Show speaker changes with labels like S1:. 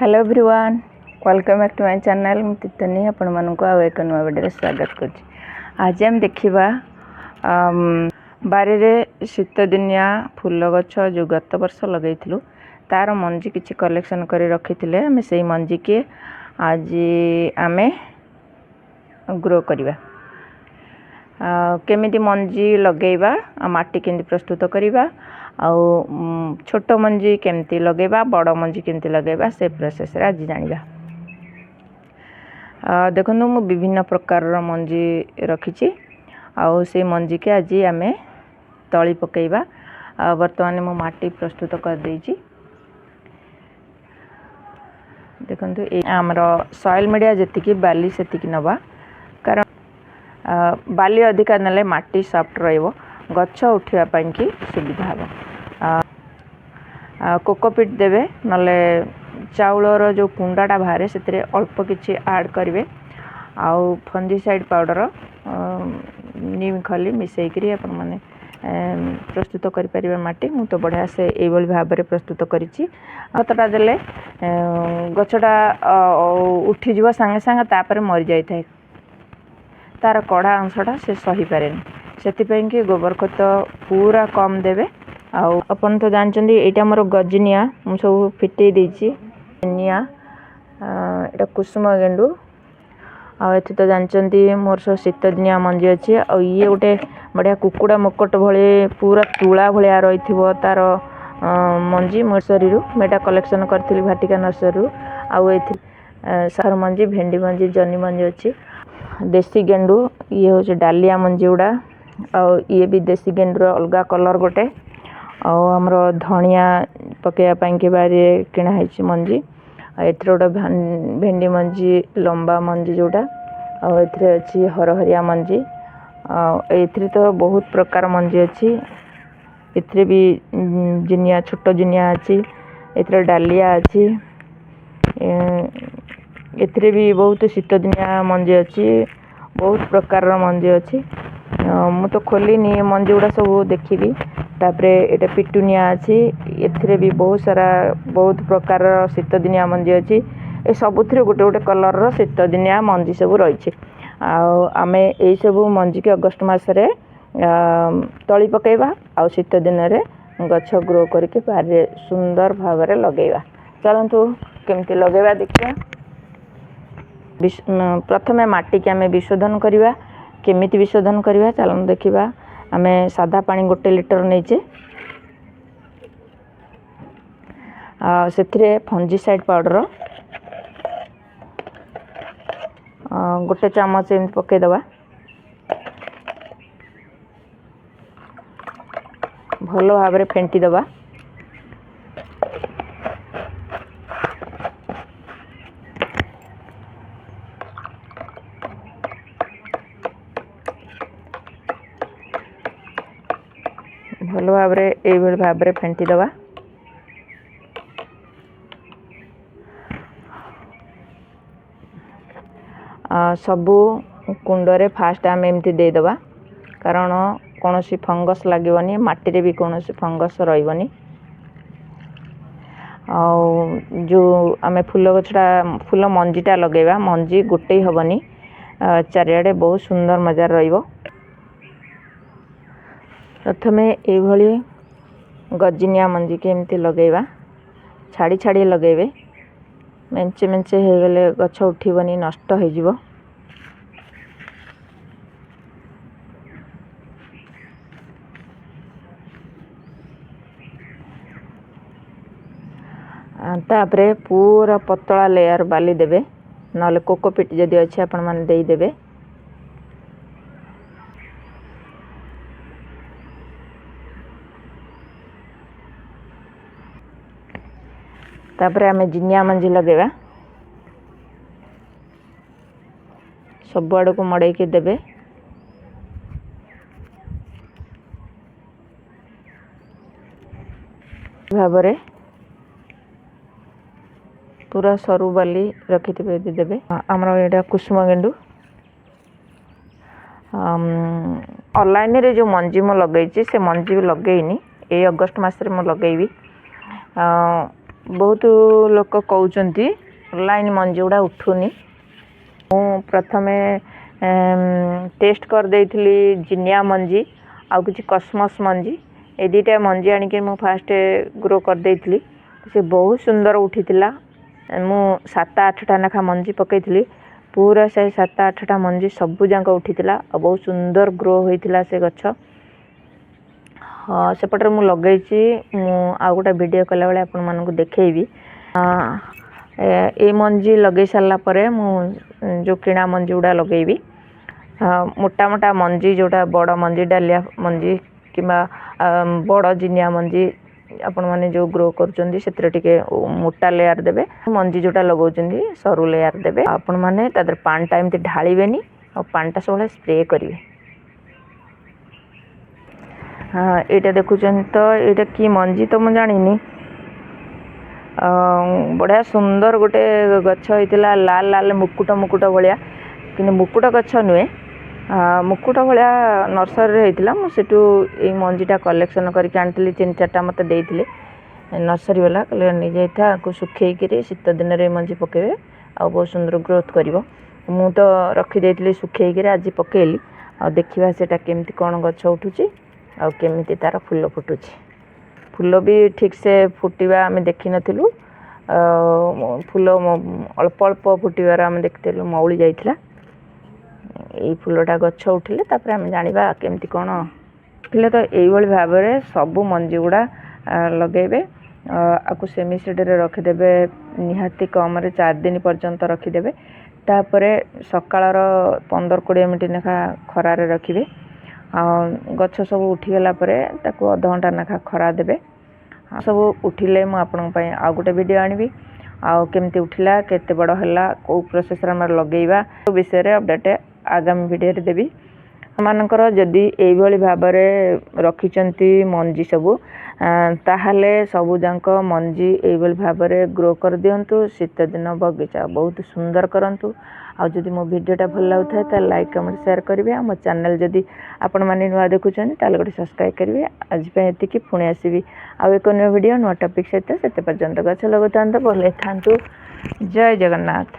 S1: Hello everyone, welcome back to my channel. मु तितनी आपण मानक आ एक नुआ वीडियो स्वागत कर। आज हम देखिबा बारी रे शीत दिनिया फूल गछ जो गत वर्ष लगैथिलु तार मंजी किछि कलेक्शन करी रखिथिले। हमें सेही मंजी के आज आमे ग्रो करिबा। केमिति मंजी लगेबा, माटी केमिति प्रस्तुत करिबा, आउ छोट मंजी केमती लगेबा, बड़ मंजी केमती लगेबा, से प्रोसेस रे आज जानिबा। देखो मु विभिन्न प्रकार मंजी रखिछि, आउ से मंजी के आज आमे तली पकेइबा। वर्तमान मु माटी प्रस्तुत कर देछि। देखंतु ए हमरो सॉइल मीडिया जतिकी बाली सेतिकी नबा, कारण बाली अधिका नले माटी सॉफ्ट रहइबो, गच्छ उठिया पई की सुविधा हबो। कोकोपीट देवे नले चाउलर जो कुंडाटा बाहर से अल्प किछि ऐड करेंगे। आउ फंजीसाइड पाउडर नीम खली मिसईकरी अपन माने प्रस्तुत कर पारिबा। माटी मु तो बढ़िया से एभली भाव में प्रस्तुत करिछि। खतटा देले गछटा उठी जीव संगे संगे तापर मरि जाई थाए, तार कड़ा अंशटा से सही पारेनी। सेतिपई कि गोबर खत पूरा कम देवे। आउ अपन तो जानचंदी एटा मोर गजनिया मु सब फिटे देछि। निया एटा कुसुम गेंडू। आ एथि तो जानचंदी मोर सब शीत दिनिया मंजी अछि। आ ये गोटे बढ़िया कुकुड़ा मकट भले पूरा तुला भलिया रहिथिबो तार मंजी नर्सरीरू मेटा कलेक्शन करथिली भाटिका नर्सरीरू। आ एथि सार मंजी, भेंडी मंजी, जनी मंजी अछि। देसी गेंडू ये होचे डालिया मंजी उडा। आ ये भी देसी गेंडू अलगा कलर गोटे। आउ हमरो धनिया पकेया पाई के बारे किना हैछि मंजी। एथरे गोटे भेंडी मंजी लंबा मंजी जोटा। आ एथरे अछि हरहरिया मंजी। आ एथरे तो बहुत प्रकार मंजी अछि। एथरे भी जिनिया छोट जिनिया अछि। एथरे डालिया अछि। एथरे भी बहुत शीत दिनिया मंजी अछि। बहुत प्रकार मंजी अछि। मु तो खोलिनी मंजी गुड़ा सब देखिबी। तापरे एटा पिटुनिया अछि। एथरे भी बहुत सारा बहुत प्रकार शीत दिनिया मंजी अछि। ए सबुथरे गोटे गोटे कलर रो शीत दिनिया मंजी सब रहिछि। आ आमे एई सब मंजी के अगस्त मास रे तळी पकेइबा। आ शीत दिन रे गछ ग्रो करके बारे सुंदर भाव रे लगेइबा। चलंतु केमती लगेइबा देखिबा। प्रथमे माटी के आमे विशोधन करिबा। केमिति विशोधन करिबा चलन देखिबा। आमे सादा पानी 1 लीटर नेचे, सेथिरे फंजीसाइड पाउडर 1 चामच एमति पके दबा। भलो भाव रे फेंटी दबा। भलो भाव रे एभली भाव रे फेंटी दबा। सबू कुंडरे फास्ट आम एमती दे दबा, कारण कौन सी फंगस लागबनी, माटी रे भी कौन सी फंगस रहिबनी। जो आमे फूल गछटा फूल मंजीटा लगेबा, मंजी गोटे हबनी, चारियाडे बहुत सुंदर मजार रहिबो। प्रथमे एभली गजिनिया मंजी के एमती लगेबा, छाड़ी छाड़ी लगेबे। मेंचे मेंचे हे गले गछ उठिबनी, नष्ट हो जिवो। तापरे पूरा पतला लेयर बाली देबे, नले कोकोपीट जदि अछि आपण माने देई देबे। तापरे आमे जिनिया मंजी लगेबा। सब आड़ को मड़े के देबे। भाबरे पूरा सरू बाली रखि देबे। हमरा एटा कुसुम गेंडू। ऑनलाइन रे जो मंजी मो लगेछि से मंजी लगेइनी। ए अगस्त मास रे मो लगेइबी। बहुत लोक कहते लाइन मंजी गुड़ा उठुनी मु प्रथमे टेस्ट कर देइथिली जिनिया मंजी आउ किछि कस्मस मंजी ए दुटा मंजी आनिके मु फास्ट ग्रो कर देइथिली से बहुत सुंदर उठीथिला मु 7-8टा नाखा मंजी पकईथिली पूरा से 7-8टा मंजी सबु जाक उठीथिला बहुत सुंदर ग्रो होइथिला से गछ। हाँ सेपटे मु लगेइछि मु आ गोटा वीडियो कला बेले आपन मानकु देखैबी। ए मंजी लगे सारा परे मु जो किणा मंजी गुड़ा लगेबी मोटा मोटा मंजी जोटा बड़ मंजी डालिया मंजी किंबा बड़ जिनिया मंजी आपण माने जो ग्रो करचंदी सेतरे टिके मोटा लेयर देबे मंजी जोटा लगौचंदी सरू लेयर देबे आपण माने तादर पान टाइम ते ढाळीबेनी और पानटा सबले स्प्रे करिवे। हाँ एटा देखुचन तो एटा की मंजी तो मु जानिनी बढ़िया सुंदर गोटे गछ होइतिला लाल लाल मुकुट मुकुट भलिया कि मुकुट गछ नुहे मुकुट भलिया नर्सरी रे होइतिला मु सेटू ए मंजीटा कलेक्शन करके आनतिली 3-4टा मते देइतिले नर्सरी वाला कले नि जाइथा को सुखेई करे शीत दिन रे मंजी पकेबे आ बहुत सुंदर ग्रोथ करिवो मु तो रखी देइतिली सुखेई करे आज पकेली आ देखिबा सेटा केमती कोन गछ उठुची आ केमती तार फूल फुटुची फूल भी ठीक से फुटिबा आम देखी नथिलु फूल अल्प अल्प फुटबार आम देखते मौली जाइथिला ये फूलटा गछ उठिले तापर आम जानिबा केमती कोन उठिले तो एई भाव में सबू मंजी गुड़ा लगेबे आकु सेमी सीड रे रखिदेबे निहाती कम रे 4 दिन पर्यंत रखिदेबे तापरे सकाळर 15-20 मिनिट नेखा खरा रे रखिबे गछ सब उठीगला ताकू अध घंटा नाखा खरा देबे सब उठिले मु आपन पय आ गोटे वीडियो आनिबी आ केमती उठिला केते बड़ हला को प्रोसेस रे हमर लगेइबा विषय रे अपडेट आगामी वीडियो रे देबी मानकर जदि एई भली भाव रे रखिचंती मंजी सबु ताहाले सबु जांक मंजी एई भली भाव रे ग्रो कर दियंतु शीत दिन बगीचा बहुत सुंदर करंतु आ जदि मो वीडियोटा भल लाउथाय त लाइक कमेंट शेयर करिवे आ मो चैनल जदि आपण माने नुआ देखुचन ताले गोटे सब्सक्राइब करिवे आज पे एति की पुणी आसीबी आ एक न्यू वीडियो नुआ टॉपिक सहित सेते पर्यंत गछ लगतांत भले थांतु जय जगन्नाथ।